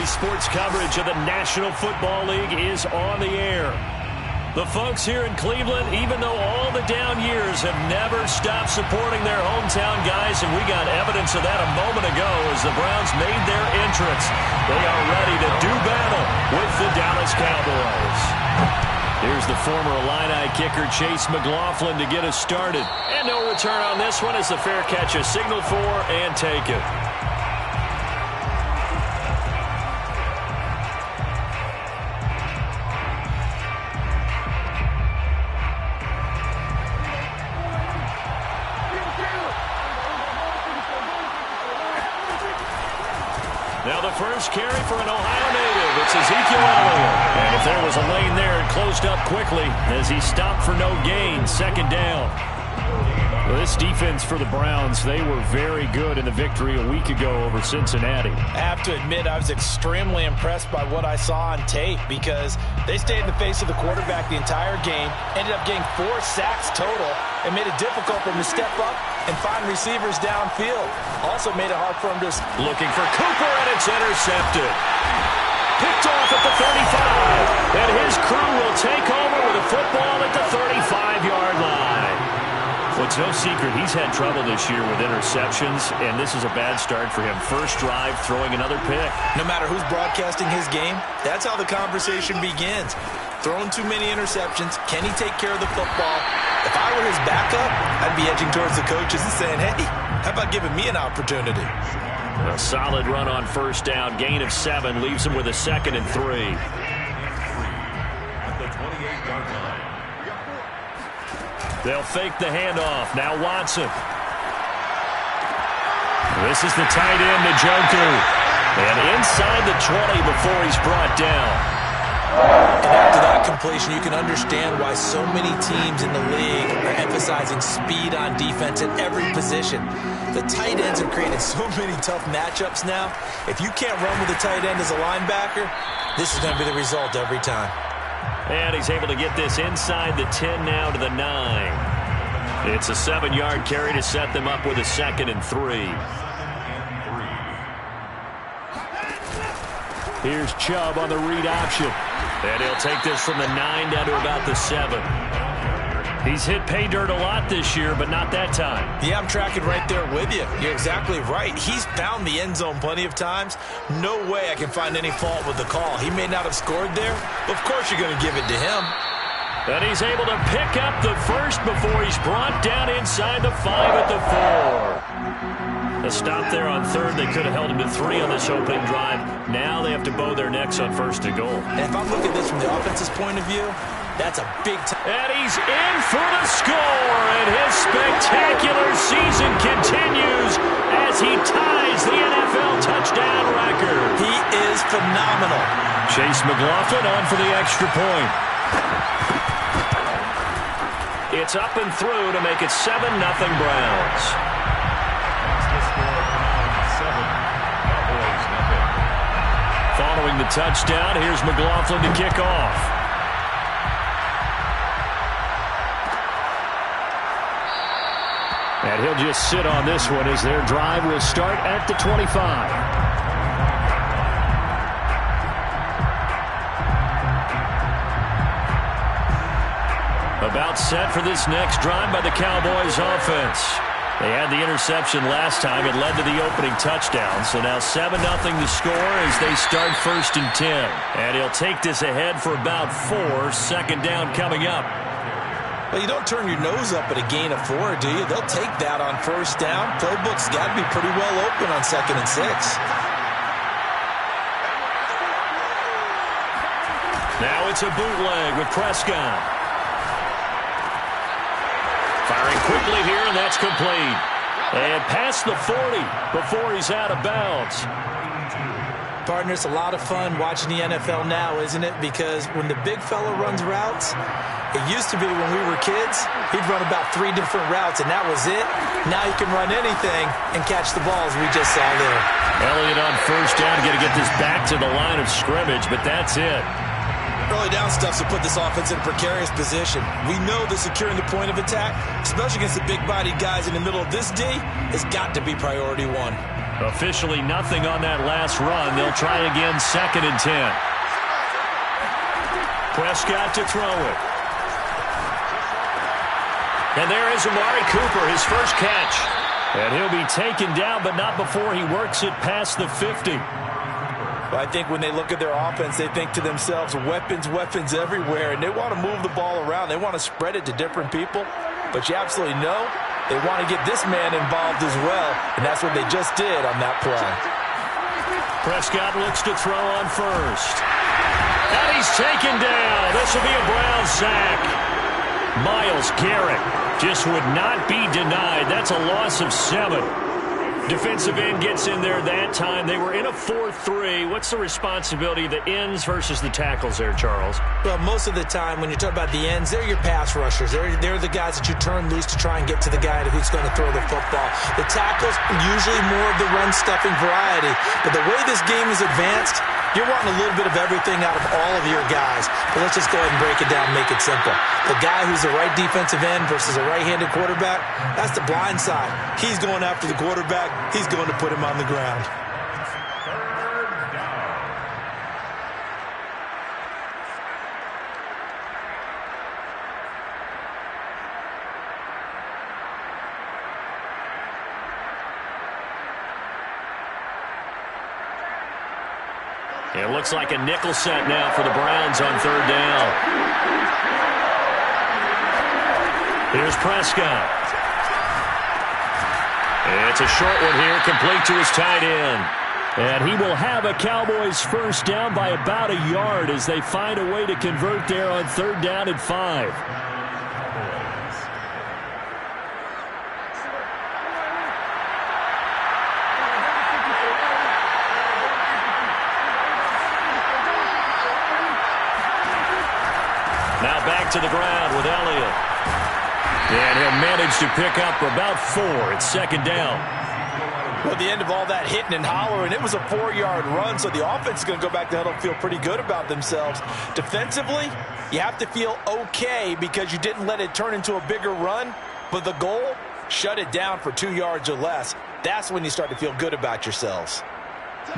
Today's sports coverage of the National Football League is on the air. The folks here in Cleveland, even though all the down years, have never stopped supporting their hometown guys, and we got evidence of that a moment ago as the Browns made their entrance. They are ready to do battle with the Dallas Cowboys. Here's the former Illini kicker Chase McLaughlin to get us started. And no return on this one as the fair catch is signaled for and taken. Now the first carry for an Ohio native. It's Ezekiel Elliott. And if there was a lane there, it closed up quickly as he stopped for no gain. Second down. Well, this defense for the Browns, they were very good in the victory a week ago over Cincinnati. I have to admit, I was extremely impressed by what I saw on tape because they stayed in the face of the quarterback the entire game, ended up getting 4 sacks total, and made it difficult for him to step up and find receivers downfield. Also made it hard for him to... Looking for Cooper, and it's intercepted. Picked off at the 35, and his crew will take over with a football at the 35-yard line. Well, it's no secret he's had trouble this year with interceptions, and this is a bad start for him. First drive, throwing another pick. No matter who's broadcasting his game, that's how the conversation begins. Throwing too many interceptions, can he take care of the football? If I were his backup, I'd be edging towards the coaches and saying, hey, how about giving me an opportunity? A solid run on first down, gain of 7, leaves him with a 2nd and 3. At the 28-yard line. They'll fake the handoff. Now Watson. This is the tight end, Njoku. And inside the 20 before he's brought down. And after that completion, you can understand why so many teams in the league are emphasizing speed on defense at every position. The tight ends have created so many tough matchups now. If you can't run with a tight end as a linebacker, this is going to be the result every time. And he's able to get this inside the 10 now to the 9. It's a 7-yard carry to set them up with a 2nd and 3. Here's Chubb on the read option. And he'll take this from the 9 down to about the 7. He's hit pay dirt a lot this year, but not that time. Yeah, I'm tracking right there with you. You're exactly right. He's found the end zone plenty of times. No way I can find any fault with the call. He may not have scored there, but of course you're going to give it to him. And he's able to pick up the first before he's brought down inside the 5 at the 4. A stop there on third. They could have held him to 3 on this opening drive. Now they have to bow their necks on 1st and goal. And if I'm looking at this from the offense's point of view, that's a big time. And he's in for the score, and his spectacular season continues as he ties the NFL touchdown record. He is phenomenal. Chase McLaughlin on for the extra point. It's up and through to make it 7-0 Browns. Following the touchdown, here's McLaughlin to kick off. And he'll just sit on this one as their drive will start at the 25. About set for this next drive by the Cowboys offense. They had the interception last time. It led to the opening touchdown. So now 7-0 the score as they start 1st and 10. And he'll take this ahead for about 4. 2nd down coming up. Well, you don't turn your nose up at a gain of 4, do you? They'll take that on 1st down. Playbook's got to be pretty well open on 2nd and 6. Now it's a bootleg with Prescott. Firing quickly here, and that's complete. And past the 40 before he's out of bounds. Partner, it's a lot of fun watching the NFL now, isn't it? Because when the big fella runs routes, it used to be when we were kids, he'd run about 3 different routes, and that was it. Now you can run anything and catch the balls we just saw there. Elliott on 1st down, got to get this back to the line of scrimmage, but that's it. Early down stuff to put this offense in a precarious position. We know that securing the point of attack, especially against the big-bodied guys in the middle of this D, has got to be priority 1. Officially nothing on that last run. They'll try again, 2nd and 10. Prescott to throw it. And there is Amari Cooper, his first catch. And he'll be taken down, but not before he works it past the 50. Well, I think when they look at their offense, they think to themselves, weapons, weapons everywhere, and they want to move the ball around. They want to spread it to different people, but you absolutely know they want to get this man involved as well, and that's what they just did on that play. Prescott looks to throw on first. And he's taken down. This will be a Brown sack. Myles Garrett just would not be denied. That's a loss of 7. Defensive end gets in there that time. They were in a 4-3. What's the responsibility of the ends versus the tackles there, Charles? Well, most of the time when you talk about the ends, they're your pass rushers. They're the guys that you turn loose to try and get to the guy who's going to throw the football. The tackles, usually more of the run-stuffing variety. But the way this game is advanced, you're wanting a little bit of everything out of all of your guys. But let's just go ahead and break it down and make it simple. The guy who's the right defensive end versus a right-handed quarterback, that's the blind side. He's going after the quarterback. He's going to put him on the ground. It looks like a nickel set now for the Browns on 3rd down. Here's Prescott. It's a short one here, complete to his tight end. And he will have a Cowboys first down by about a yard as they find a way to convert there on 3rd down and 5. Now back to the ground with Elliott. And he'll manage to pick up about 4. It's 2nd down. Well, the end of all that hitting and hollering, it was a 4-yard run, so the offense is going to go back to huddle and feel pretty good about themselves. Defensively, you have to feel okay because you didn't let it turn into a bigger run, but the goal, shut it down for 2 yards or less. That's when you start to feel good about yourselves.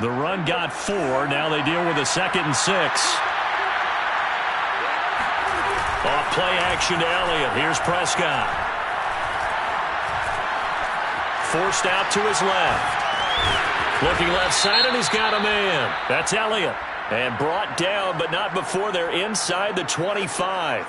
The run got 4. Now they deal with a 2nd and 6. Off play action to Elliott. Here's Prescott. Forced out to his left. Looking left side, and he's got a man. That's Elliott. And brought down, but not before they're inside the 25.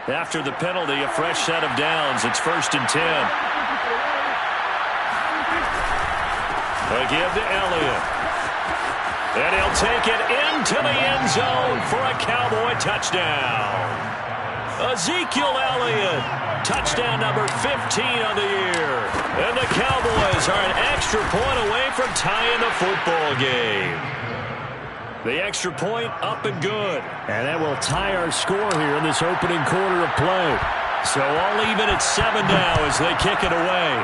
After the penalty, a fresh set of downs. It's 1st and 10. Again to Elliott. And he'll take it into the end zone for a Cowboy touchdown. Ezekiel Elliott, touchdown number 15 on the year. And the Cowboys are an extra point away from tying the football game. The extra point up and good. And that will tie our score here in this opening quarter of play. So all even at 7 now as they kick it away.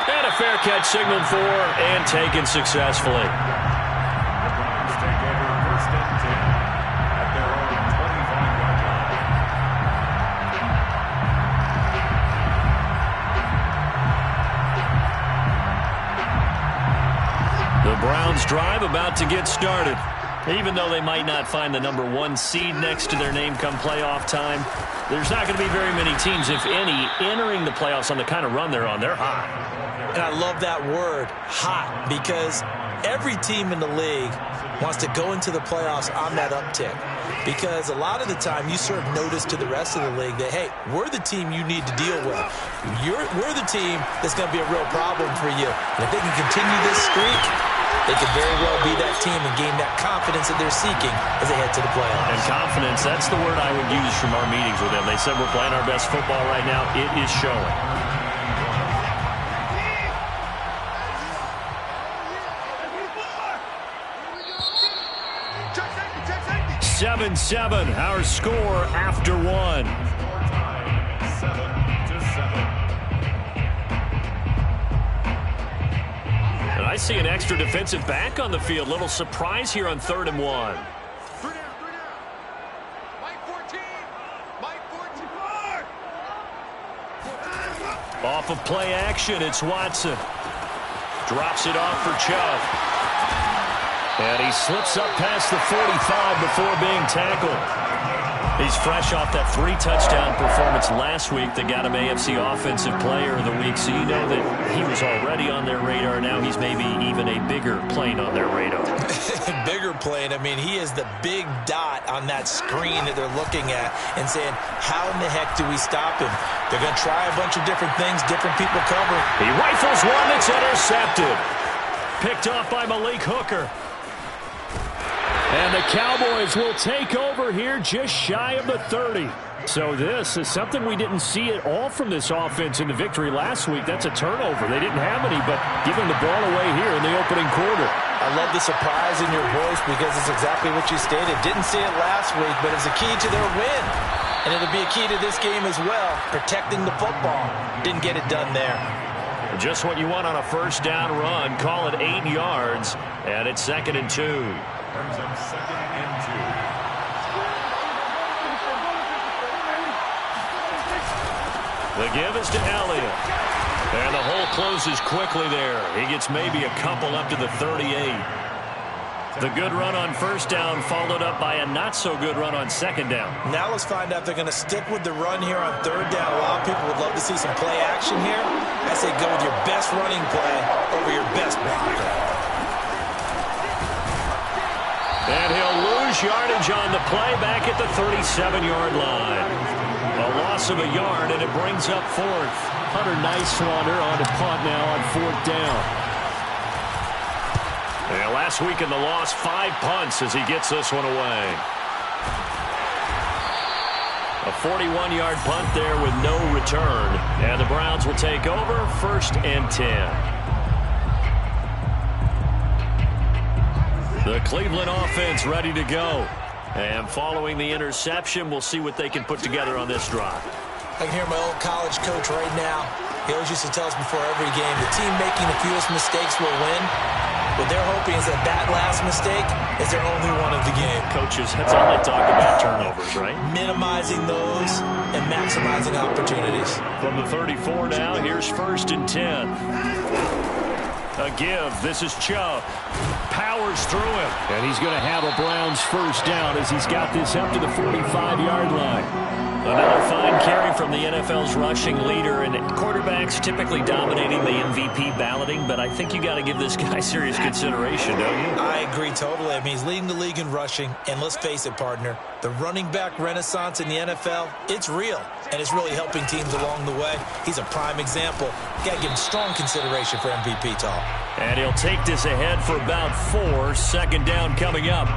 And a fair catch signaled for and taken successfully. The Browns take over 1st and 10 at their own 25-yard line. The Browns drive about to get started. Even though they might not find the number 1 seed next to their name come playoff time, there's not going to be very many teams, if any, entering the playoffs on the kind of run they're on. They're hot. And I love that word, hot, because every team in the league wants to go into the playoffs on that uptick. Because a lot of the time you serve notice to the rest of the league that, hey, we're the team you need to deal with. We're the team that's going to be a real problem for you. And if they can continue this streak, they could very well be that team and gain that confidence that they're seeking as they head to the playoffs. And confidence, that's the word I would use from our meetings with them. They said we're playing our best football right now. It is showing. 7-7, our score after 1. Time, 7-7. And I see an extra defensive back on the field. Little surprise here on 3rd and 1. Off of play action, it's Watson. Drops it off for Chubb. And he slips up past the 45 before being tackled. He's fresh off that 3-touchdown performance last week that got him AFC Offensive Player of the Week. So you know that he was already on their radar. Now he's maybe even a bigger plane on their radar. Bigger plane. I mean, he is the big dot on that screen that they're looking at and saying, how in the heck do we stop him? They're going to try a bunch of different things, different people cover. He rifles one that's intercepted. Picked off by Malik Hooker. And the Cowboys will take over here just shy of the 30. So this is something we didn't see at all from this offense in the victory last week. That's a turnover. They didn't have any, but giving the ball away here in the opening quarter. I love the surprise in your voice because it's exactly what you stated. Didn't see it last week, but it's a key to their win. And it'll be a key to this game as well, protecting the football. Didn't get it done there. Just what you want on a first down run. Call it 8 yards, and it's 2nd and 2. Brings up 2nd and 2. The give is to Elliott. And the hole closes quickly there. He gets maybe a couple up to the 38. The good run on first down followed up by a not-so-good run on second down. Now let's find out if they're going to stick with the run here on third down. A lot of people would love to see some play action here. I say go with your best running play over your best blocker. And he'll lose yardage on the play back at the 37-yard line. A loss of a yard, and it brings up 4th. Hunter Nicewander on to punt now on 4th down. And last week in the loss, 5 punts as he gets this one away. A 41-yard punt there with no return. And the Browns will take over 1st and 10. The Cleveland offense ready to go. And following the interception, we'll see what they can put together on this drive. I can hear my old college coach right now. He always used to tell us before every game, the team making the fewest mistakes will win. What they're hoping is that that last mistake is their only one of the game. Coaches, that's all they talk about, turnovers, right? Minimizing those and maximizing opportunities. From the 34 now, here's 1st and 10. A give. This is Chubb. Powers through him. And he's going to have a Browns first down as he's got this up to the 45-yard line. Another fine carry from the NFL's rushing leader, and quarterbacks typically dominating the MVP balloting, but I think you got to give this guy serious consideration, don't you? I agree totally. I mean, he's leading the league in rushing, and let's face it, partner, the running back renaissance in the NFL, it's real, and it's really helping teams along the way. He's a prime example. You got to give him strong consideration for MVP talk. And he'll take this ahead for about 4. 2nd down coming up.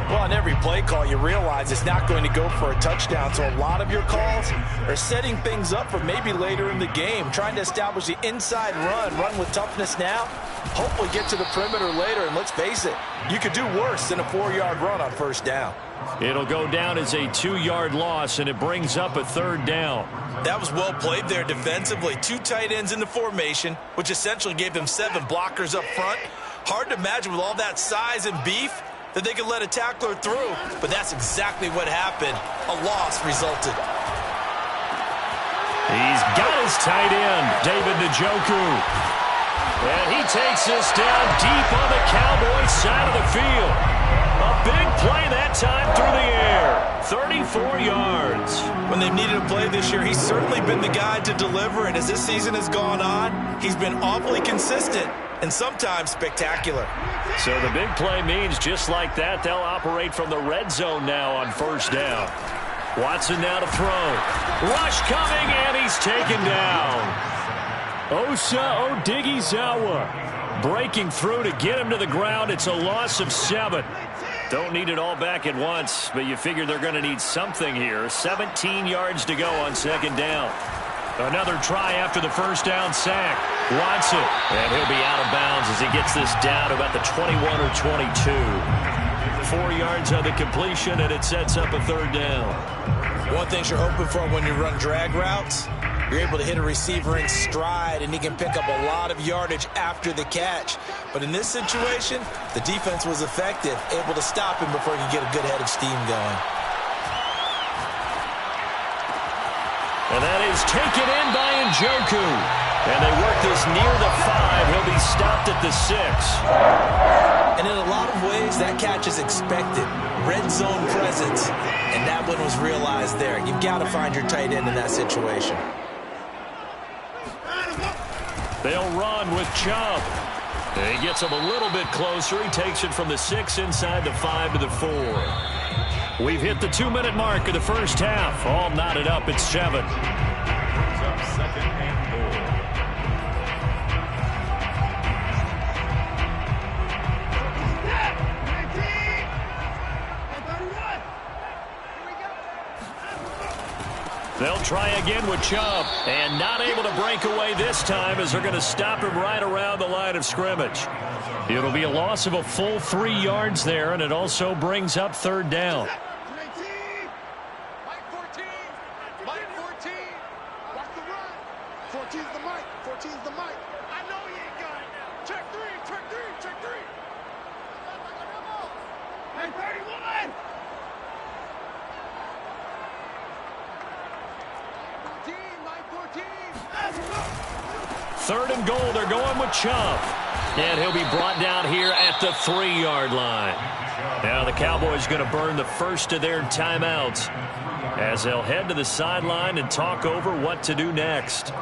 Well, on every play call, you realize it's not going to go for a touchdown, so a lot of your calls are setting things up for maybe later in the game, trying to establish the inside run with toughness now, hopefully get to the perimeter later, and let's face it, you could do worse than a 4-yard run on first down. It'll go down as a 2-yard loss, and it brings up a 3rd down. That was well played there defensively. 2 tight ends in the formation, which essentially gave them 7 blockers up front. Hard to imagine with all that size and beef that they could let a tackler through, but that's exactly what happened. A loss resulted. He's got his tight end, David Njoku. And he takes this down deep on the Cowboys side of the field. A big play that time through the air. 34 yards. When they've needed a play this year, he's certainly been the guy to deliver, and as this season has gone on, he's been awfully consistent and sometimes spectacular. So the big play means just like that, they'll operate from the red zone now on first down. Watson now to throw. Rush coming, and he's taken down. Osa Odighizuwa breaking through to get him to the ground. It's a loss of 7. Don't need it all back at once, but you figure they're going to need something here. 17 yards to go on 2nd down. Another try after the first down sack. Watson, and he'll be out of bounds as he gets this down about the 21 or 22. 4 yards on the completion, and it sets up a 3rd down. One thing you're hoping for when you run drag routes, You're able to hit a receiver in stride, and he can pick up a lot of yardage after the catch. But in this situation, the defense was effective, able to stop him before he could get a good head of steam going. And that is taken in by Njoku. And they work this near the 5. He'll be stopped at the 6. And in a lot of ways, that catch is expected. Red zone presence. And that one was realized there. You've got to find your tight end in that situation. They'll run with Chubb. And he gets him a little bit closer. He takes it from the 6 inside the 5 to the 4. We've hit the 2-minute mark of the first half. All knotted up at 7. Brings up 2nd and goal. They'll try again with Chubb. And not able to break away this time as they're going to stop him right around the line of scrimmage. It'll be a loss of a full 3 yards there, and it also brings up 3rd down. Third and goal, they're going with Chubb. And he'll be brought down here at the 3-yard line. Now the Cowboys going to burn the first of their timeouts as they'll head to the sideline and talk over what to do next.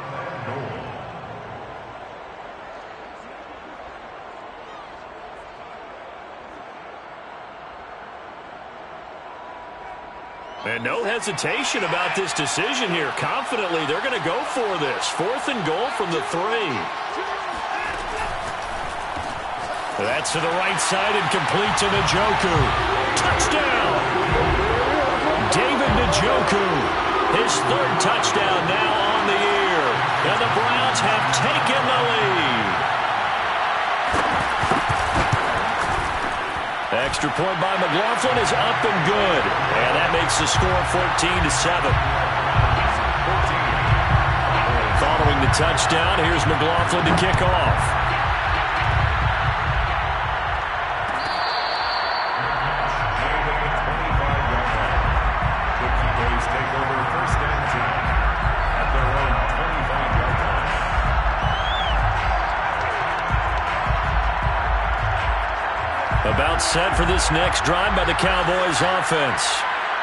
And no hesitation about this decision here. Confidently, they're going to go for this. 4th and goal from the 3. That's to the right side and complete to Njoku. Touchdown! David Njoku. His 3rd touchdown now on the year. And the Browns have taken the lead. Extra point by McLaughlin is up and good. And that makes the score 14-7. Following the touchdown, here's McLaughlin to kick off. About set for this next drive by the Cowboys offense.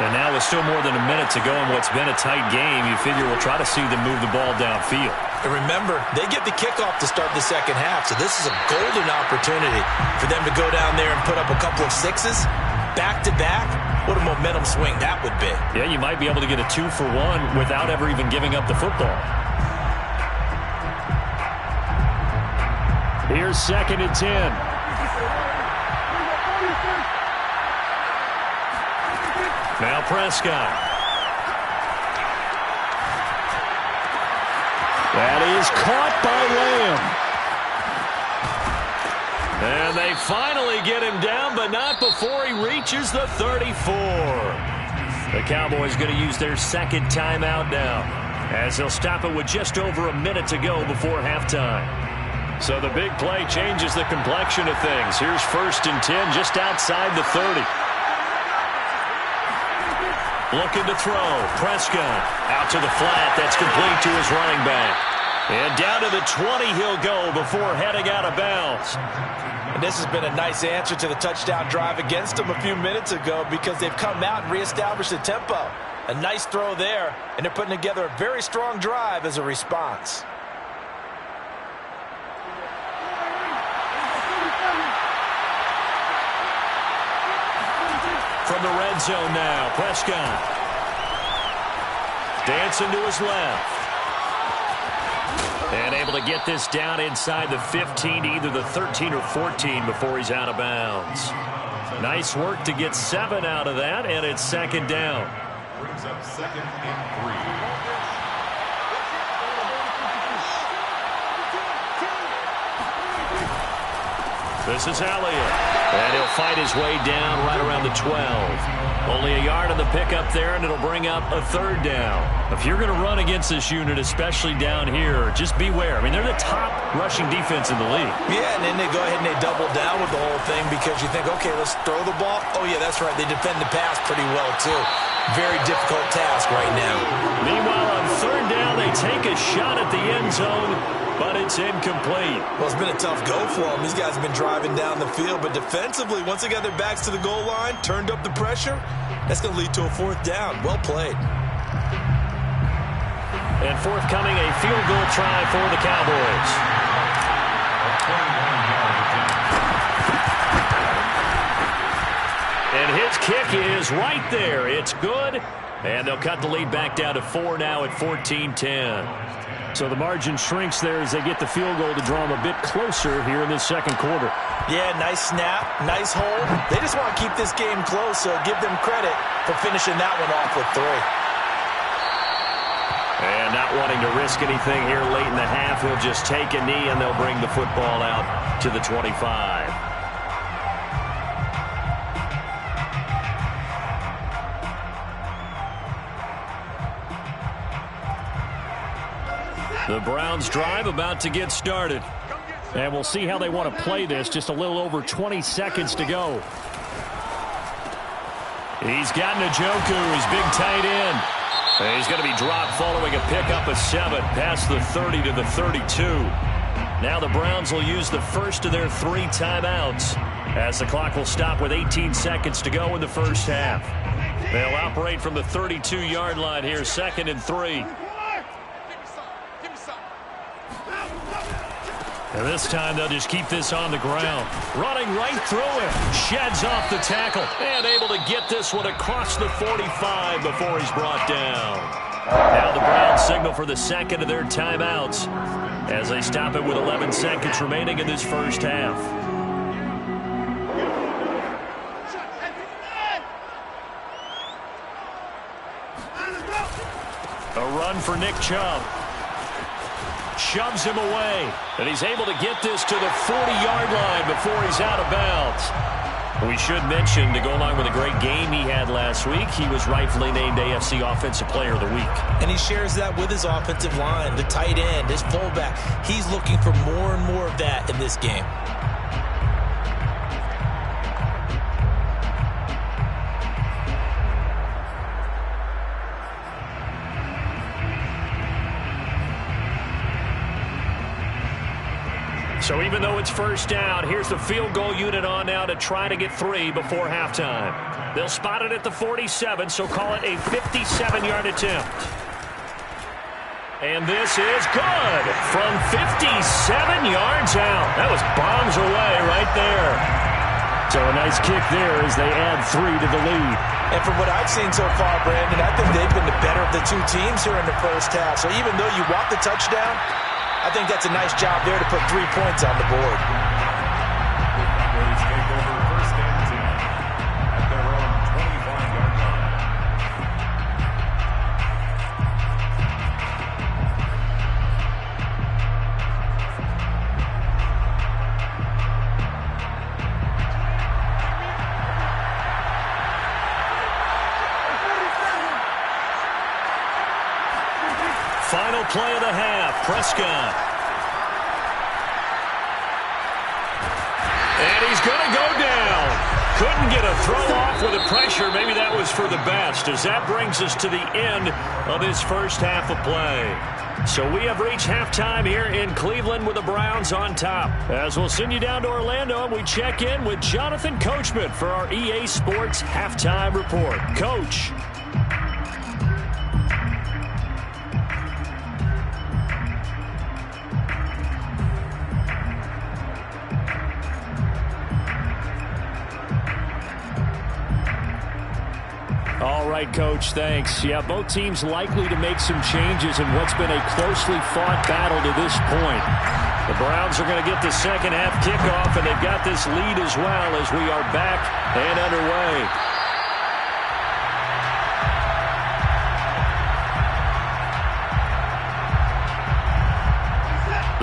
And now with still more than a minute to go in what's been a tight game, you figure we'll try to see them move the ball downfield. And remember, they get the kickoff to start the second half, so this is a golden opportunity for them to go down there and put up a couple of 6s back-to-back. What a momentum swing that would be. Yeah, you might be able to get a 2-for-1 without ever even giving up the football. Here's 2nd and 10. Now Prescott. That is caught by Lamb. And they finally get him down, but not before he reaches the 34. The Cowboys going to use their 2nd timeout now, as they'll stop it with just over a minute to go before halftime. So the big play changes the complexion of things. Here's 1st and 10 just outside the 30. Looking to throw. Prescott out to the flat. That's complete to his running back. And down to the 20 he'll go before heading out of bounds. And this has been a nice answer to the touchdown drive against them a few minutes ago because they've come out and reestablished the tempo. A nice throw there, and they're putting together a very strong drive as a response. From the red zone now, Prescott. Dancing to his left. And able to get this down inside the 15 to either the 13 or 14 before he's out of bounds. Nice work to get 7 out of that, and it's 2nd down. Brings up 2nd and 3. This is Elliott. And he'll fight his way down right around the 12. Only a yard on the pickup there, and it'll bring up a third down. If you're going to run against this unit, especially down here, just beware. I mean, they're the top rushing defense in the league. Yeah, and then they go ahead and they double down with the whole thing because you think, okay, let's throw the ball. Oh, yeah, that's right. They defend the pass pretty well, too. Very difficult task right now. Meanwhile, on third down, they take a shot at the end zone, but it's incomplete. Well, it's been a tough go for them. These guys have been driving down the field, but defensively, once they got their backs to the goal line, turned up the pressure, that's going to lead to a fourth down. Well played. And forthcoming, a field goal try for the Cowboys. And his kick is right there. It's good. And they'll cut the lead back down to 4 now at 14-10. So the margin shrinks there as they get the field goal to draw them a bit closer here in this second quarter. Yeah, nice snap, nice hold. They just want to keep this game close, so give them credit for finishing that one off with 3. And not wanting to risk anything here late in the half, he'll just take a knee and they'll bring the football out to the 25. The Browns drive about to get started. And we'll see how they want to play this. Just a little over 20 seconds to go. He's got Njoku, his big tight end. And he's going to be dropped following a pickup of 7 past the 30 to the 32. Now the Browns will use the first of their 3 timeouts as the clock will stop with 18 seconds to go in the first half. They'll operate from the 32-yard line here, 2nd and 3. And this time they'll just keep this on the ground. Running right through him. Sheds off the tackle. And able to get this one across the 45 before he's brought down. Now the Browns signal for the second of their timeouts as they stop it with 11 seconds remaining in this first half. A run for Nick Chubb. Shoves him away, and he's able to get this to the 40-yard line before he's out of bounds. We should mention, to go along with a great game he had last week, he was rightfully named AFC Offensive Player of the Week. And he shares that with his offensive line, the tight end, his fullback. He's looking for more and more of that in this game. So even though it's first down, here's the field goal unit on now to try to get 3 before halftime. They'll spot it at the 47, so call it a 57-yard attempt. And this is good from 57 yards out. That was bombs away right there. So a nice kick there as they add 3 to the lead. And from what I've seen so far, Brandon, I think they've been the better of the 2 teams here in the first half. So even though you want the touchdown, I think that's a nice job there to put 3 points on the board. Cowboys take over 1st and 10 at their own 25-yard line. Final play of the half, Prescott. And he's going to go down. Couldn't get a throw off with the pressure. Maybe that was for the best, as that brings us to the end of this first half of play. So we have reached halftime here in Cleveland with the Browns on top. As we'll send you down to Orlando, and we check in with Jonathan Coachman for our EA Sports Halftime Report. Coach. All right, Coach, thanks. Yeah, both teams likely to make some changes in what's been a closely fought battle to this point. The Browns are going to get the second half kickoff, and they've got this lead as well as we are back and underway.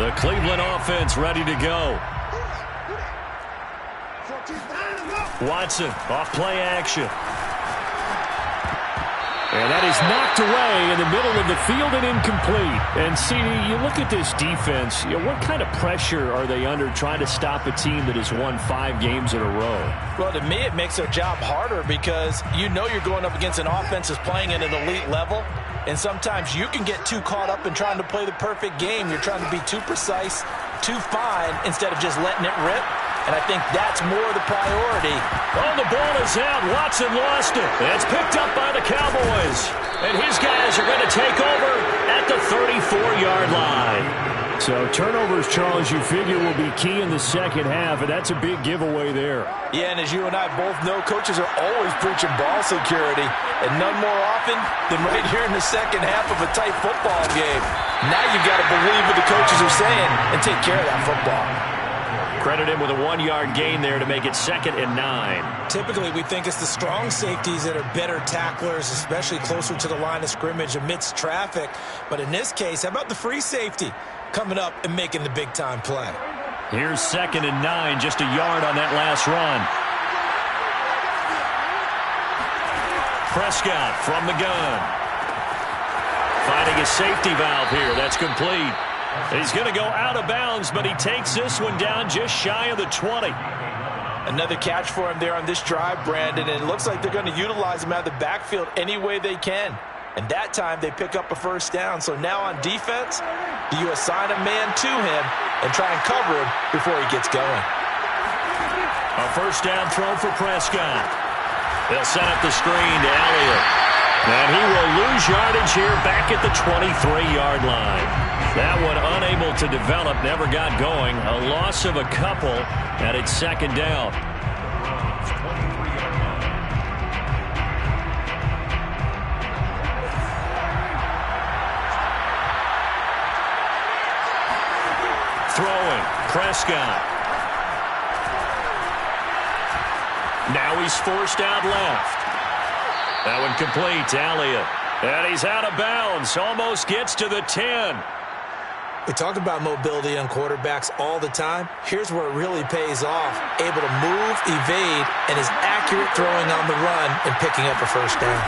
The Cleveland offense ready to go. Watson off play action. And that is knocked away in the middle of the field and incomplete. And, CD, you look at this defense, what kind of pressure are they under trying to stop a team that has won 5 games in a row? Well, to me, it makes their job harder because you know you're going up against an offense that's playing at an elite level. And sometimes you can get too caught up in trying to play the perfect game. You're trying to be too precise, too fine, instead of just letting it rip. And I think that's more the priority. Oh, the ball is out. Watson lost it. It's picked up by the Cowboys. And his guys are going to take over at the 34-yard line. So turnovers, Charles, you figure will be key in the second half, and that's a big giveaway there. Yeah, and as you and I both know, coaches are always preaching ball security, and none more often than right here in the second half of a tight football game. Now you've got to believe what the coaches are saying and take care of that football. Credit him with a 1-yard gain there to make it 2nd and 9. Typically, we think it's the strong safeties that are better tacklers, especially closer to the line of scrimmage amidst traffic. But in this case, how about the free safety coming up and making the big-time play? Here's 2nd and 9, just a yard on that last run. Prescott from the gun. Finding a safety valve here. That's complete. He's going to go out of bounds, but he takes this one down just shy of the 20. Another catch for him there on this drive, Brandon, and it looks like they're going to utilize him out of the backfield any way they can. And that time they pick up a first down. So now on defense, do you assign a man to him and try and cover him before he gets going? A first down throw for Prescott. They'll set up the screen to Elliott. And he will lose yardage here back at the 23-yard line. That one unable to develop, never got going. A loss of a couple, and it's 2nd down. Throwing, Prescott. Now he's forced out left. That one complete to Elliott. And he's out of bounds, almost gets to the 10. We talk about mobility on quarterbacks all the time. Here's where it really pays off. Able to move, evade, and is accurate throwing on the run and picking up a first down.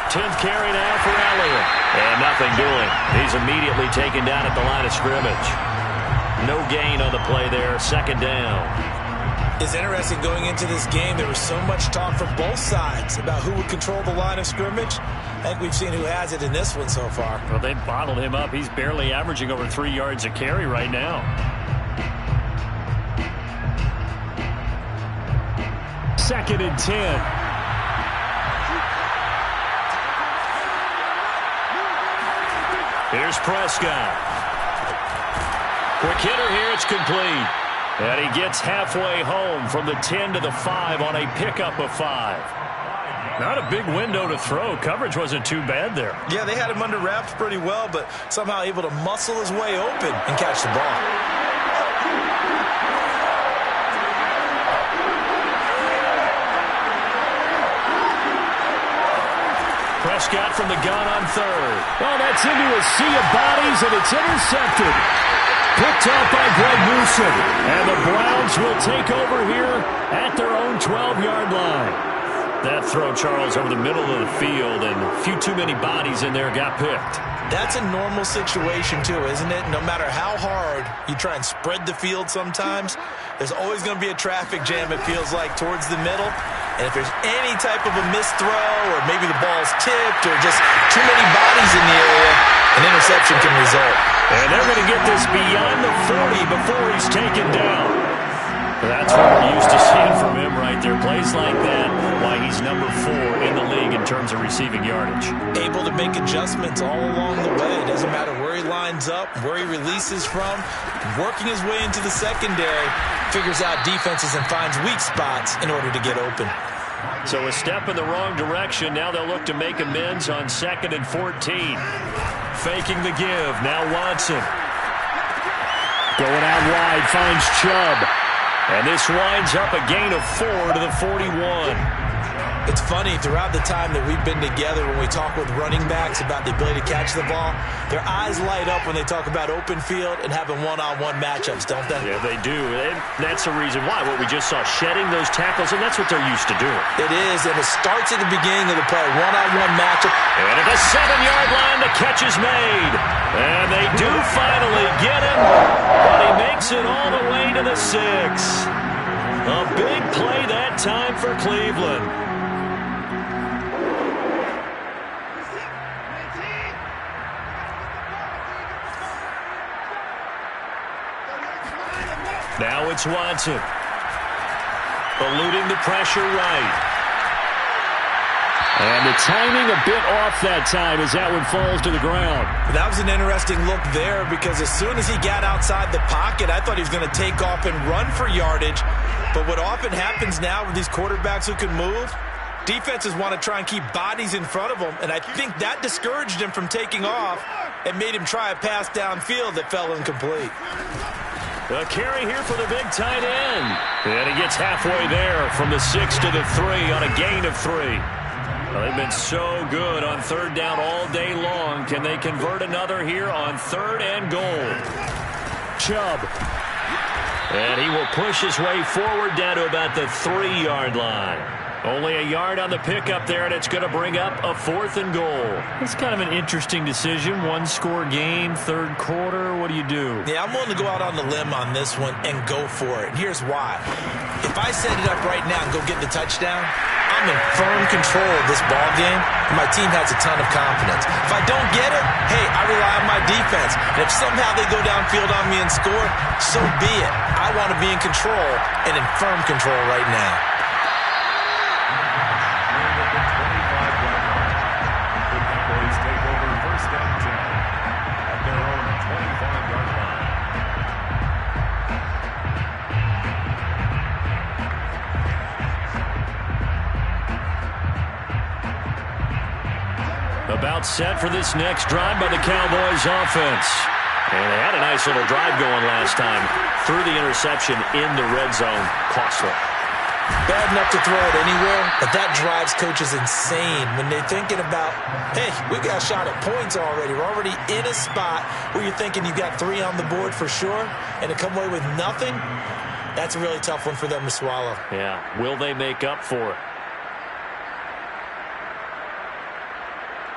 10th carry now for Elliott. And nothing doing. He's immediately taken down at the line of scrimmage. No gain on the play there, 2nd down. It's interesting going into this game. There was so much talk from both sides about who would control the line of scrimmage. I think we've seen who has it in this one so far. Well, they bottled him up. He's barely averaging over 3 yards a carry right now. 2nd and 10. Here's Prescott. Quick hitter here. It's complete. And he gets halfway home from the 10 to the 5 on a pickup of 5. Not a big window to throw. Coverage wasn't too bad there. Yeah, they had him under wraps pretty well, but somehow able to muscle his way open and catch the ball. Prescott from the gun on 3rd. Well, that's into a sea of bodies, and it's intercepted. Picked off by Greg Newsom. And the Browns will take over here at their own 12-yard line. That throw, Charles, over the middle of the field, and a few too many bodies in there got picked. That's a normal situation, too, isn't it? No matter how hard you try and spread the field sometimes, there's always going to be a traffic jam, it feels like, towards the middle. And if there's any type of a missed throw or maybe the ball's tipped or just too many bodies in the area, an interception can result. And they're going to get this beyond the 40 before he's taken down. That's what we're used to seeing from him right there. Plays like that, why he's number 4 in the league in terms of receiving yardage. Able to make adjustments all along the way. Doesn't matter where he lines up, where he releases from. Working his way into the secondary, figures out defenses and finds weak spots in order to get open. So a step in the wrong direction. Now they'll look to make amends on 2nd and 14. Faking the give. Now Watson. Going out wide, finds Chubb. And this winds up a gain of 4 to the 41. It's funny, throughout the time that we've been together, when we talk with running backs about the ability to catch the ball, their eyes light up when they talk about open field and having one-on-one matchups, don't they? Yeah, they do. And that's the reason why. What we just saw, shedding those tackles, and that's what they're used to doing. It is, and it starts at the beginning of the play, one-on-one matchup. And at the 7-yard line, the catch is made. And they do finally get him, but he makes it all the way to the 6. A big play that time for Cleveland. Now it's Watson. Eluding the pressure right. And the timing a bit off that time as that one falls to the ground. That was an interesting look there because as soon as he got outside the pocket, I thought he was going to take off and run for yardage. But what often happens now with these quarterbacks who can move, defenses want to try and keep bodies in front of them, and I think that discouraged him from taking off and made him try a pass downfield that fell incomplete. A carry here for the big tight end. And he gets halfway there from the 6 to the 3 on a gain of 3. Well, they've been so good on third down all day long. Can they convert another here on 3rd and goal? Chubb. And he will push his way forward down to about the 3-yard line. Only a yard on the pickup there, and it's going to bring up a 4th and goal. It's kind of an interesting decision. One-score game, third quarter. What do you do? Yeah, I'm willing to go out on the limb on this one and go for it. And here's why. If I set it up right now and go get the touchdown, I'm in firm control of this ball game, and my team has a ton of confidence. If I don't get it, hey, I rely on my defense. And if somehow they go downfield on me and score, so be it. I want to be in control and in firm control right now. About set for this next drive by the Cowboys offense. And they had a nice little drive going last time. Threw the interception in the red zone. Costly. Bad enough to throw it anywhere, but that drives coaches insane when they're thinking about, hey, we got a shot at points already. We're already in a spot where you're thinking you got 3 on the board for sure, and to come away with nothing, that's a really tough one for them to swallow. Yeah. Will they make up for it?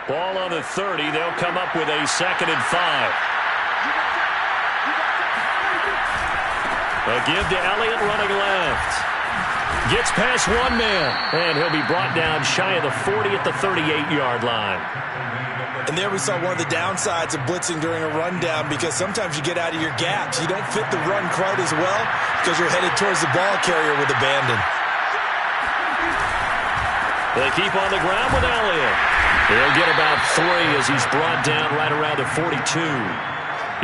Ball on the 30. They'll come up with a 2nd and 5. A give to Elliott running left. Gets past one man, and he'll be brought down shy of the 40 at the 38-yard line. And there we saw one of the downsides of blitzing during a rundown because sometimes you get out of your gaps. You don't fit the run quite as well because you're headed towards the ball carrier with abandon. They keep on the ground with Elliott. He'll get about 3 as he's brought down right around the 42.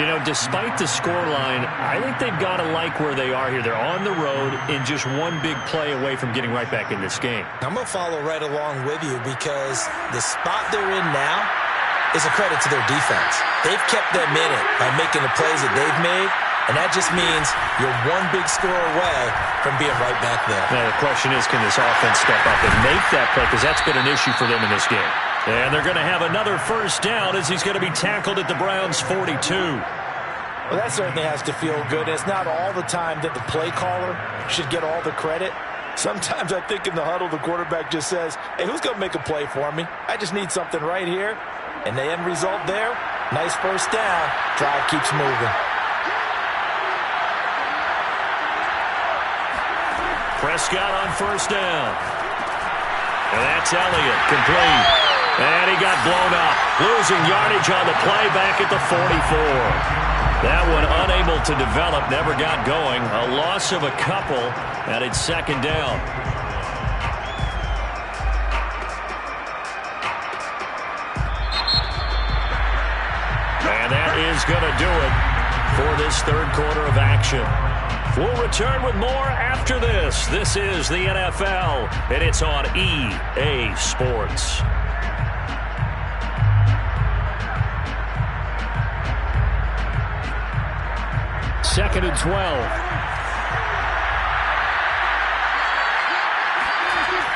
You know, despite the scoreline, I think they've got to like where they are here. They're on the road and just one big play away from getting right back in this game. I'm going to follow right along with you because the spot they're in now is a credit to their defense. They've kept them in it by making the plays that they've made, and that just means you're one big score away from being right back there. Now, the question is, can this offense step up and make that play? Because that's been an issue for them in this game. And they're going to have another first down as he's going to be tackled at the Browns' 42. Well, that certainly has to feel good. It's not all the time that the play caller should get all the credit. Sometimes I think in the huddle, the quarterback just says, hey, who's going to make a play for me? I just need something right here. And the end result there, nice first down. Drive keeps moving. Prescott on first down. And that's Elliott, complete. And he got blown up. Losing yardage on the play back at the 44. That one unable to develop, never got going. A loss of a couple, and it's 2nd down. And that is going to do it for this 3rd quarter of action. We'll return with more after this. This is the NFL, and it's on EA Sports. Second and 12.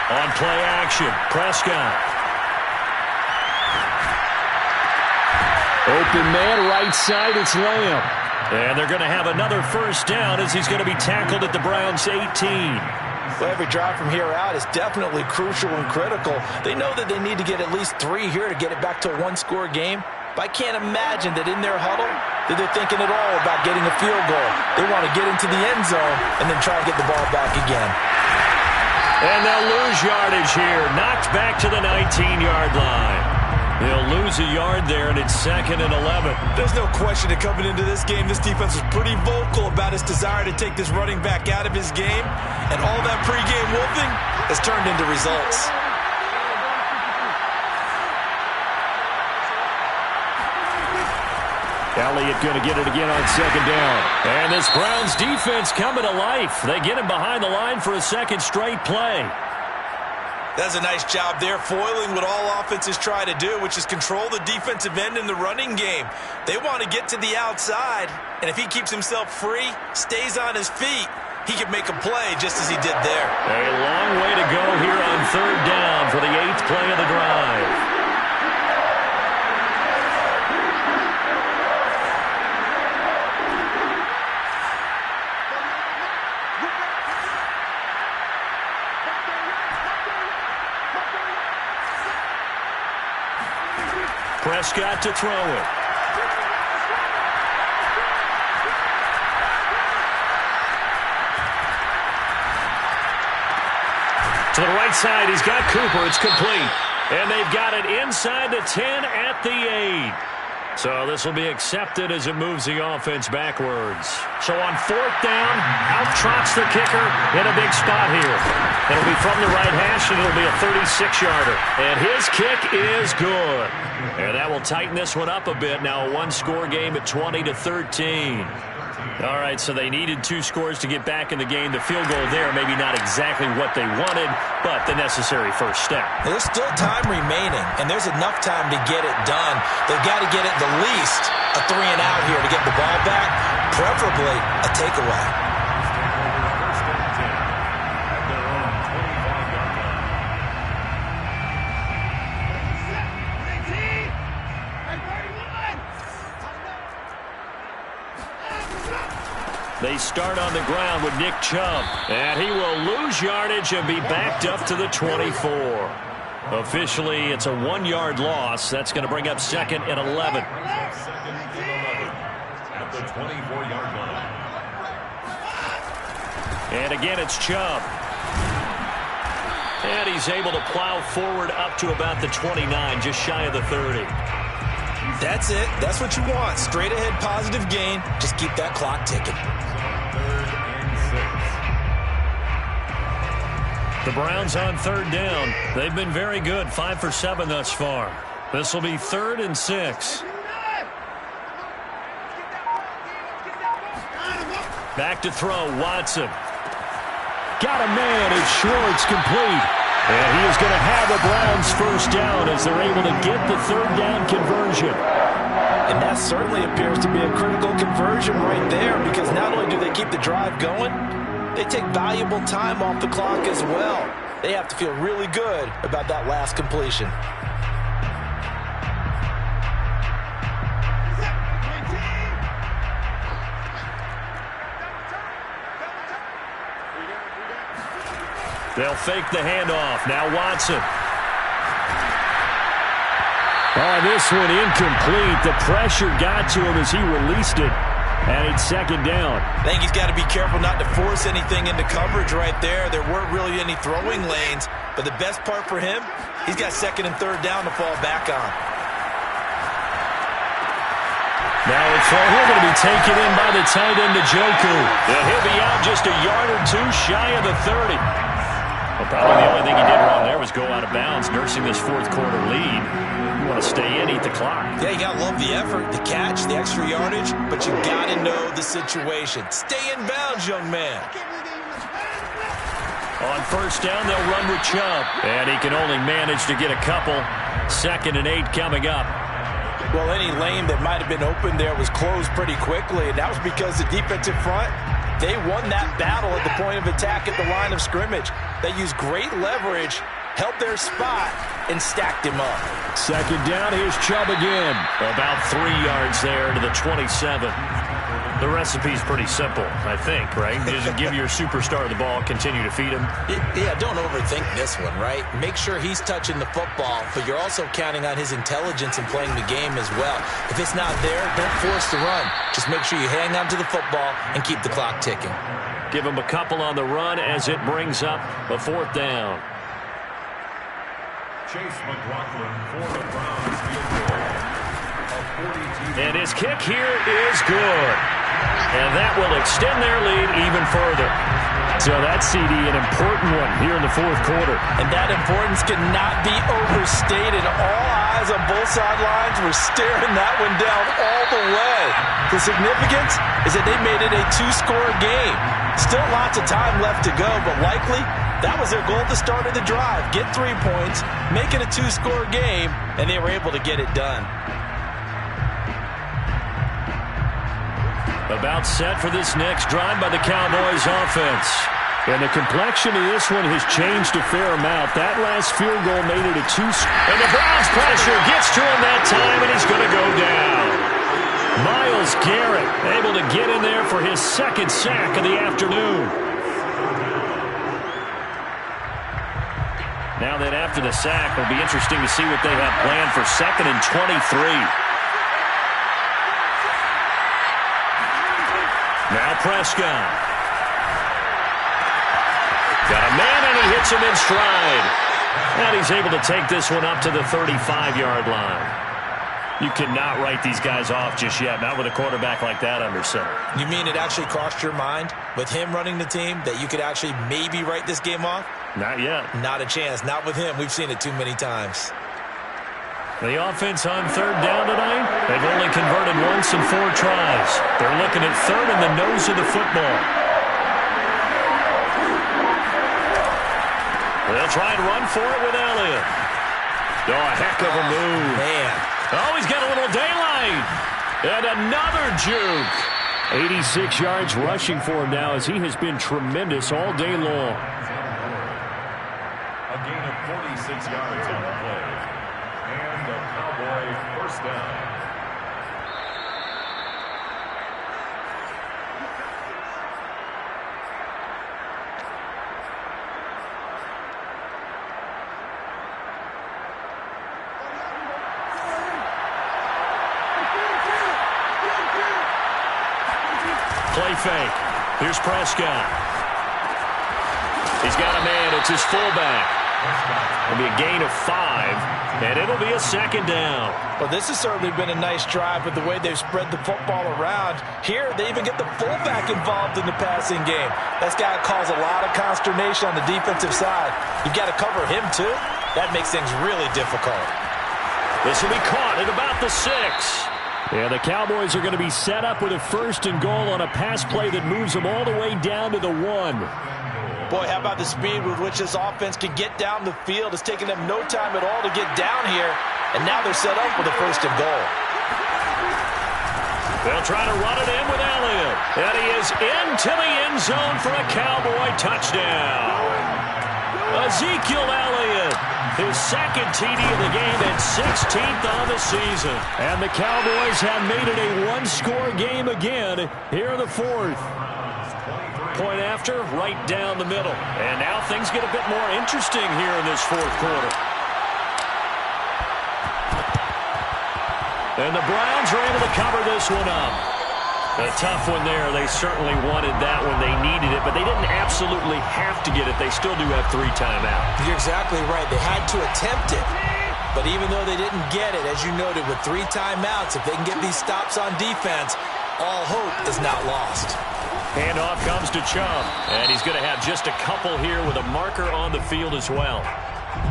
On play action, Prescott. Open man, right side, it's Lamb. And they're going to have another first down as he's going to be tackled at the Browns' 18. Well, every drive from here out is definitely crucial and critical. They know that they need to get at least 3 here to get it back to a one-score game. But I can't imagine that in their huddle that they're thinking at all about getting a field goal. They want to get into the end zone and then try and get the ball back again. And they'll lose yardage here. Knocked back to the 19-yard line. They'll lose a yard there, and it's 2nd and 11. There's no question that coming into this game, this defense was pretty vocal about its desire to take this running back out of his game. And all that pregame wolfing has turned into results. Elliott going to get it again on 2nd down. And this Browns defense coming to life. They get him behind the line for a second straight play. That's a nice job there, foiling what all offenses try to do, which is control the defensive end in the running game. They want to get to the outside, and if he keeps himself free, stays on his feet, he can make a play just as he did there. A long way to go here on 3rd down for the 8th play of the drive. Prescott to throw it. To the right side, he's got Cooper. It's complete. And they've got it inside the 10 at the 8. So this will be accepted as it moves the offense backwards. So on 4th down, out trots the kicker in a big spot here. It'll be from the right hash, and it'll be a 36-yarder. And his kick is good. And that will tighten this one up a bit. Now a one-score game at 20-13. All right, so they needed 2 scores to get back in the game. The field goal there, maybe not exactly what they wanted, but the necessary first step. There's still time remaining, and there's enough time to get it done. They've got to get at the least a 3 and out here to get the ball back, preferably a takeaway. They start on the ground with Nick Chubb, and he will lose yardage and be backed up to the 24. Officially, it's a 1-yard loss. That's going to bring up 2nd and 11. At the 24-yard line. And again, it's Chubb. And he's able to plow forward up to about the 29, just shy of the 30. That's it. That's what you want. Straight ahead positive gain. Just keep that clock ticking. 3rd and 6. The Browns on 3rd down. They've been very good, 5 for 7 thus far. This will be 3rd and 6. Back to throw, Watson. Got a man, it's Schwartz, complete. And he is going to have the Browns first down as they're able to get the 3rd down conversion. And that certainly appears to be a critical conversion right there, because not only do they keep the drive going, they take valuable time off the clock as well. They have to feel really good about that last completion. They'll fake the handoff. Now Watson. Oh, this one incomplete. The pressure got to him as he released it. And it's 2nd down. I think he's got to be careful not to force anything into coverage right there. There weren't really any throwing lanes. But the best part for him, he's got 2nd and 3rd down to fall back on. Now it's he'll going to be taken in by the tight end, Njoku. And he'll be out just a yard or 2 shy of the 30. Well, probably the only thing he did wrong there was go out of bounds, nursing this 4th quarter lead. You want to stay in, eat the clock. Yeah, you got to love the effort, the catch, the extra yardage, but you got to know the situation. Stay in bounds, young man. On 1st down, they'll run with Chubb. And he can only manage to get a couple. 2nd and 8 coming up. Well, any lane that might have been open there was closed pretty quickly, and that was because the defensive front They won that battle at the point of attack at the line of scrimmage. They used great leverage, held their spot, and stacked him up. Second down, here's Chubb again. About 3 yards there to the 27. The recipe's pretty simple, I think, right? Just give your superstar the ball, continue to feed him. Yeah, don't overthink this one, right? Make sure he's touching the football, but you're also counting on his intelligence in playing the game as well. If it's not there, don't force the run. Just make sure you hang on to the football and keep the clock ticking. Give him a couple on the run as it brings up a 4th down. Chase McLaughlin for the Browns field goal. And his kick here is good. And that will extend their lead even further. So that CD, an important one here in the 4th quarter. And that importance cannot be overstated. All eyes on both sidelines were staring that one down all the way. The significance is that they made it a 2-score game. Still lots of time left to go, but likely that was their goal at the start of the drive. Get 3 points, make it a 2-score game, and they were able to get it done. About set for this next drive by the Cowboys offense. And the complexion of this one has changed a fair amount. That last field goal made it a 2-score. And the Browns pressure gets to him that time, and he's going to go down. Myles Garrett able to get in there for his 2nd sack of the afternoon. Now then, after the sack, it'll be interesting to see what they have planned for 2nd and 23. Now Prescott. Got a man, and he hits him in stride. And he's able to take this one up to the 35-yard line. You cannot write these guys off just yet, not with a quarterback like that under center. You mean it actually crossed your mind with him running the team that you could actually maybe write this game off? Not yet. Not a chance. Not with him. We've seen it too many times. The offense on 3rd down tonight, they've only converted once in 4 tries. They're looking at 3rd in the nose of the football. They'll try and run for it with Elliott. Oh, a heck of a move. Man. Oh, he's got a little daylight. And another juke. 86 yards rushing for him now as he has been tremendous all day long. A gain of 46 yards on the play. And a Cowboy 1st down. Play fake. Here's Prescott. He's got a man. It's his fullback. It'll be a gain of 5, and it'll be a 2nd down. Well, this has certainly been a nice drive with the way they've spread the football around. Here, they even get the fullback involved in the passing game. That's got to cause a lot of consternation on the defensive side. You've got to cover him, too. That makes things really difficult. This will be caught at about the 6. Yeah, the Cowboys are going to be set up with a 1st and goal on a pass play that moves them all the way down to the 1. Boy, how about the speed with which this offense can get down the field? It's taken them no time at all to get down here, and now they're set up with a 1st and goal. They'll try to run it in with Elliott, and he is into the end zone for a Cowboy touchdown. Ezekiel Elliott, his 2nd TD of the game and 16th on the season. And the Cowboys have made it a 1-score game again here in the 4th. Point after, right down the middle. And now things get a bit more interesting here in this 4th quarter. And the Browns are able to cover this one up. A tough one there. They certainly wanted that one. They needed it, but they didn't absolutely have to get it. They still do have 3 timeouts. You're exactly right. They had to attempt it. But even though they didn't get it, as you noted, with 3 timeouts, if they can get these stops on defense, all hope is not lost. Handoff comes to Chubb, and he's going to have just a couple here with a marker on the field as well.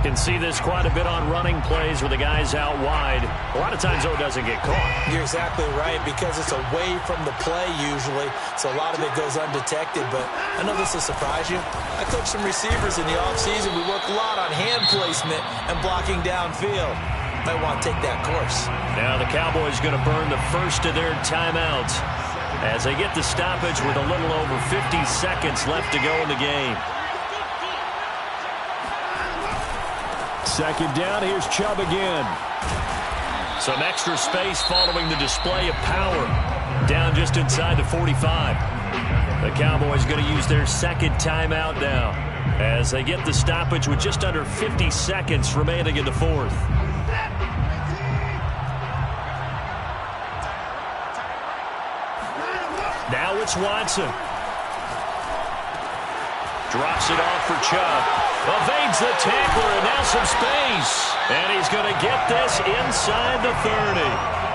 Can see this quite a bit on running plays with the guys out wide. A lot of times, though, it doesn't get caught. You're exactly right, because it's away from the play usually, so a lot of it goes undetected. But I know this will surprise you. I coached some receivers in the offseason. We work a lot on hand placement and blocking downfield. Might want to take that course. Now the Cowboys going to burn the first of their timeouts. as they get the stoppage with a little over 50 seconds left to go in the game. Second down, here's Chubb again. Some extra space following the display of power. Down just inside the 45. The Cowboys going to use their second timeout now as they get the stoppage with just under 50 seconds remaining in the fourth. Now it's Watson. Drops it off for Chubb. Evades the tackler, and now some space. And he's going to get this inside the 30.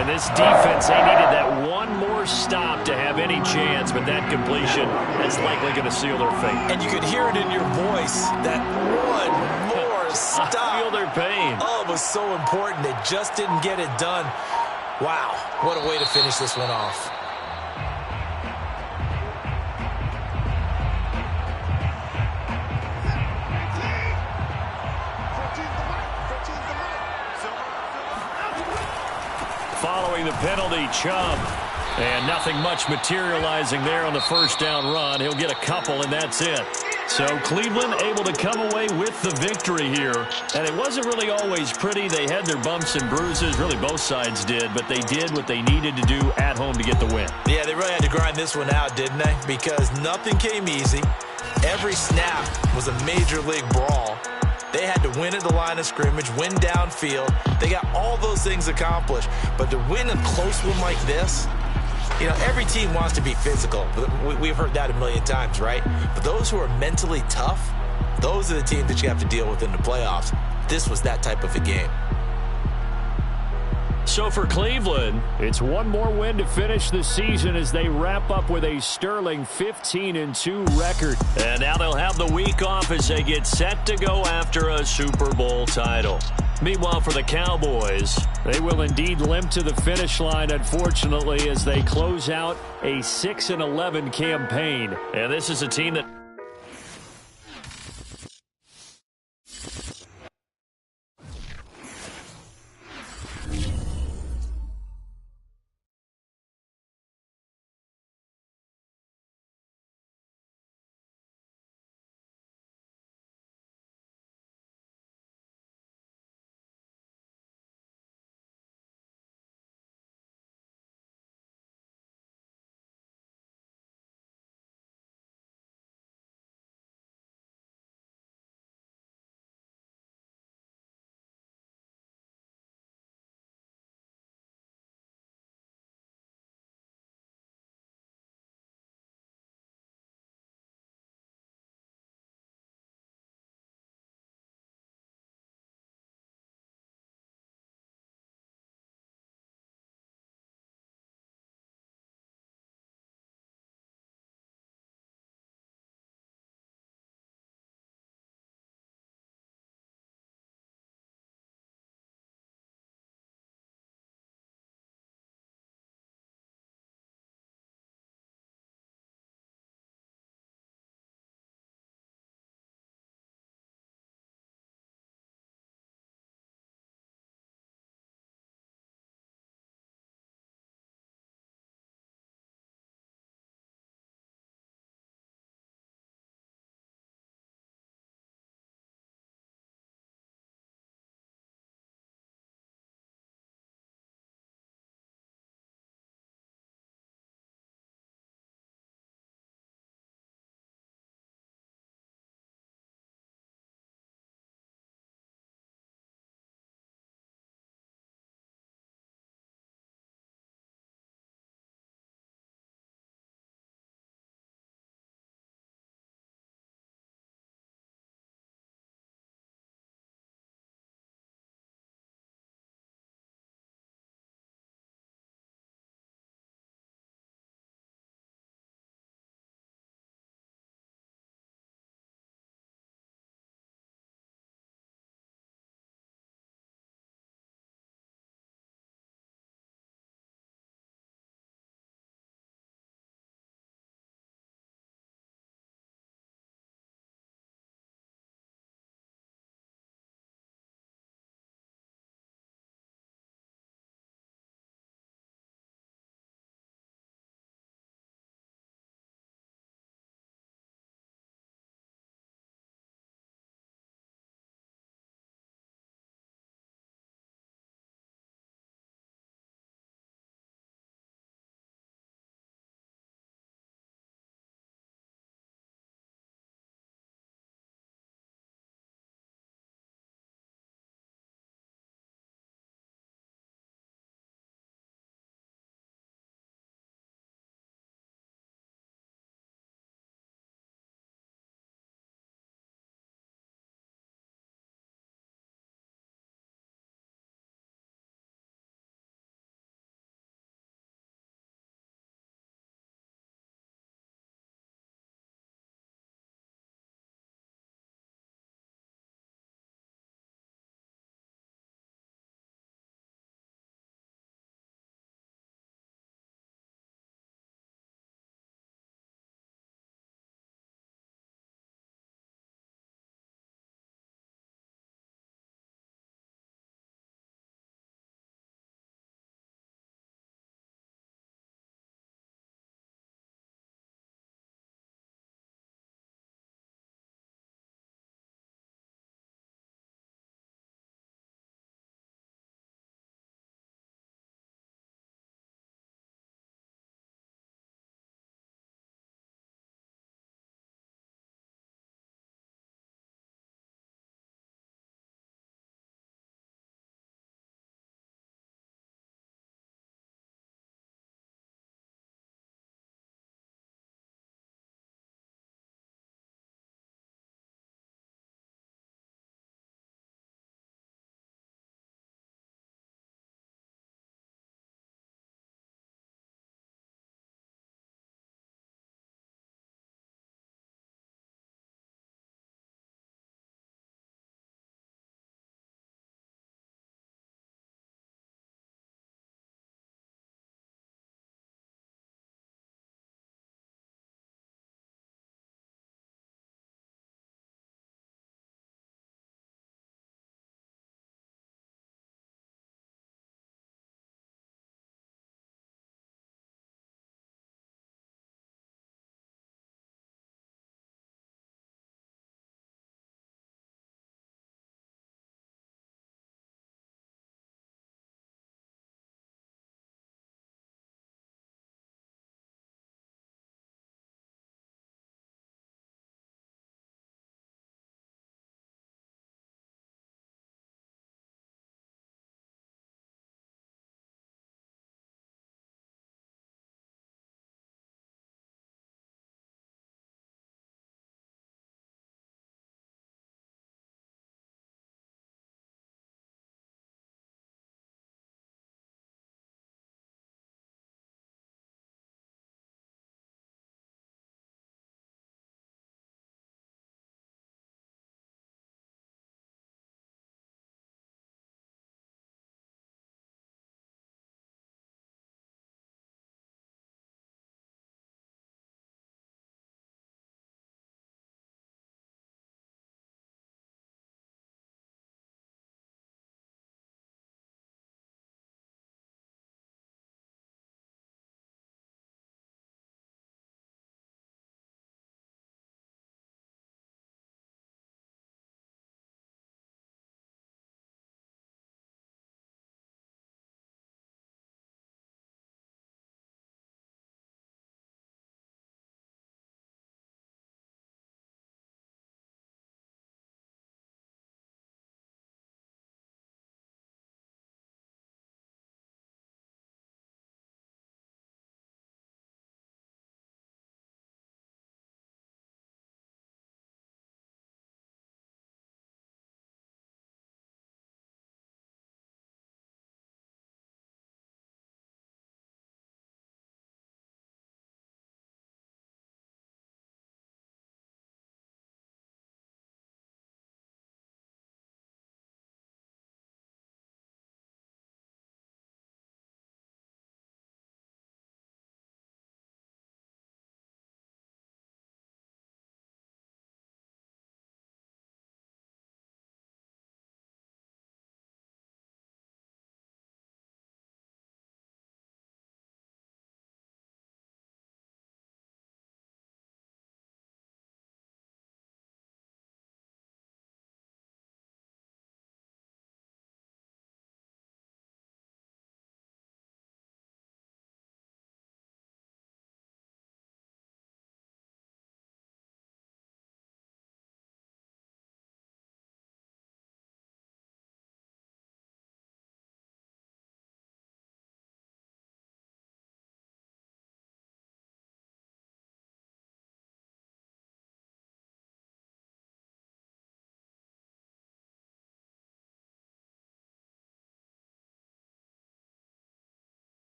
And this defense, they needed that one more stop to have any chance, but that completion, that's likely going to seal their fate. And you could hear it in your voice, that one more stop. I feel their pain. Oh, it was so important. They just didn't get it done. Wow, what a way to finish this one off. Following the penalty, Chubb. And nothing much materializing there on the first down run. He'll get a couple, and that's it. So Cleveland able to come away with the victory here. And it wasn't really always pretty. They had their bumps and bruises. Really, both sides did. But they did what they needed to do at home to get the win. Yeah, they really had to grind this one out, didn't they? Because nothing came easy. Every snap was a major league brawl. They had to win at the line of scrimmage, win downfield. They got all those things accomplished. But to win a close one like this, you know, every team wants to be physical. We've heard that a million times, right? But those who are mentally tough, those are the teams that you have to deal with in the playoffs. This was that type of a game. So for Cleveland, it's one more win to finish the season as they wrap up with a sterling 15-2 record. And now they'll have the week off as they get set to go after a Super Bowl title. Meanwhile, for the Cowboys, they will indeed limp to the finish line, unfortunately, as they close out a 6-11 campaign. and this is a team that